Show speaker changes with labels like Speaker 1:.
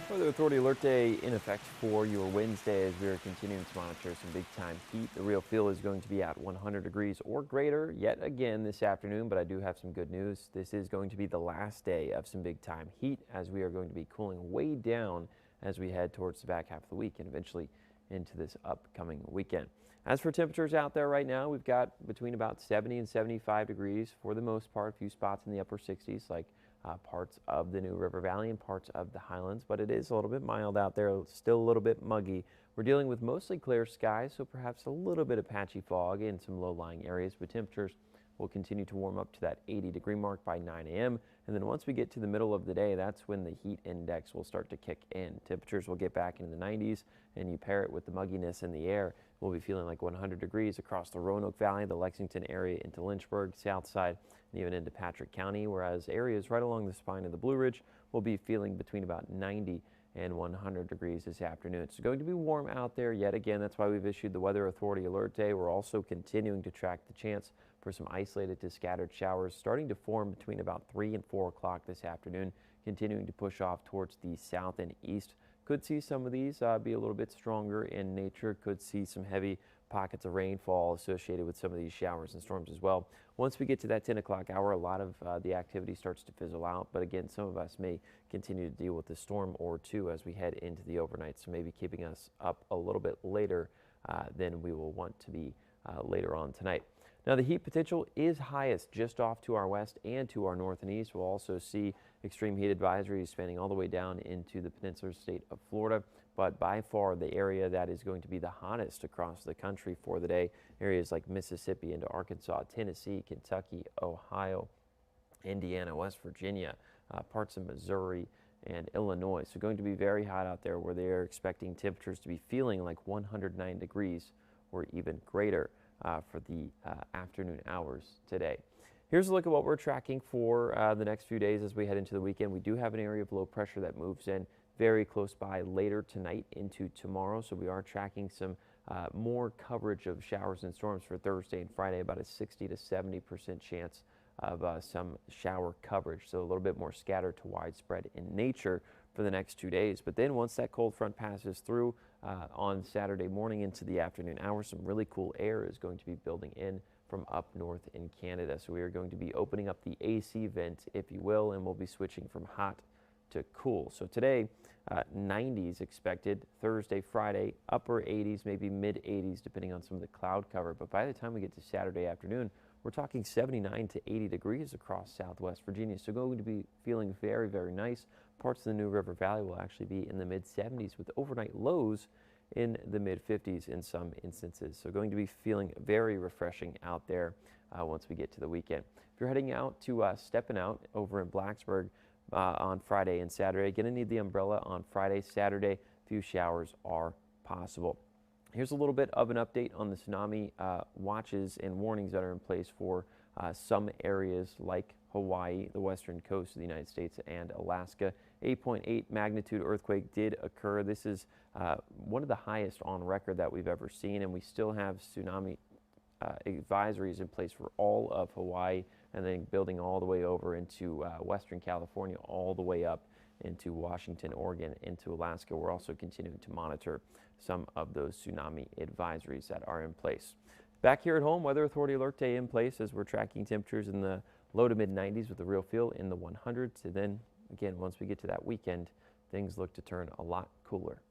Speaker 1: Weather Authority Alert Day in effect for your Wednesday as we are continuing to monitor some big time heat. The real feel is going to be at 100 degrees or greater yet again this afternoon, but I do have some good news. This is going to be the last day of some big time heat as we are going to be cooling way down as we head towards the back half of the week and eventually into this upcoming weekend. As for temperatures out there right now, we've got between about 70 and 75 degrees for the most part, a few spots in the upper 60s like parts of the New River Valley and parts of the Highlands, but it is a little bit mild out there, still a little bit muggy. We're dealing with mostly clear skies, so perhaps a little bit of patchy fog in some low-lying areas, but temperatures will continue to warm up to that 80-degree mark by 9 a.m. And then once we get to the middle of the day, that's when the heat index will start to kick in. Temperatures will get back into the 90s, and you pair it with the mugginess in the air, we'll be feeling like 100 degrees across the Roanoke Valley, the Lexington area into Lynchburg, south side, and even into Patrick County, whereas areas right along the spine of the Blue Ridge will be feeling between about 90 and 100 degrees this afternoon. It's going to be warm out there yet again. That's why we've issued the Weather Authority Alert Day. We're also continuing to track the chance for some isolated to scattered showers starting to form between about 3 and 4 o'clock this afternoon, continuing to push off towards the south and east. Could see some of these be a little bit stronger in nature. Could see some heavy pockets of rainfall associated with some of these showers and storms as well. Once we get to that 10 o'clock hour, a lot of the activity starts to fizzle out. But again, some of us may continue to deal with the storm or two as we head into the overnight. So maybe keeping us up a little bit later than we will want to be later on tonight. Now, the heat potential is highest just off to our west and to our north and east. We'll also see extreme heat advisories spanning all the way down into the peninsular state of Florida. But by far the area that is going to be the hottest across the country for the day, areas like Mississippi into Arkansas, Tennessee, Kentucky, Ohio, Indiana, West Virginia, parts of Missouri, and Illinois. So going to be very hot out there where they are expecting temperatures to be feeling like 109 degrees or even greater for the afternoon hours today. Here's a look at what we're tracking for the next few days as we head into the weekend. We do have an area of low pressure that moves in very close by later tonight into tomorrow. So we are tracking some more coverage of showers and storms for Thursday and Friday, about a 60 to 70% chance of some shower coverage. So a little bit more scattered to widespread in nature for the next 2 days. But then once that cold front passes through on Saturday morning into the afternoon hours, some really cool air is going to be building in from up north in Canada. So we are going to be opening up the AC vent, if you will, and we'll be switching from hot to cool. So today, 90s expected. Thursday, Friday, upper 80s, maybe mid 80s, depending on some of the cloud cover. But by the time we get to Saturday afternoon, we're talking 79 to 80 degrees across southwest Virginia. So going to be feeling very, very nice. Parts of the New River Valley will actually be in the mid 70s with overnight lows in the mid 50s in some instances. So going to be feeling very refreshing out there once we get to the weekend. If you're heading out to Steppin' Out over in Blacksburg on Friday and Saturday, going to need the umbrella on Friday, Saturday. A few showers are possible. Here's a little bit of an update on the tsunami watches and warnings that are in place for some areas like Hawaii, the western coast of the United States, and Alaska. 8.8 magnitude earthquake did occur. This is one of the highest on record that we've ever seen, and we still have tsunami advisories in place for all of Hawaii, and then building all the way over into Western California, all the way up into Washington, Oregon, into Alaska. We're also continuing to monitor some of those tsunami advisories that are in place. Back here at home, Weather Authority Alert Day in place as we're tracking temperatures in the low to mid 90s with the real feel in the 100s. And then again, once we get to that weekend, things look to turn a lot cooler.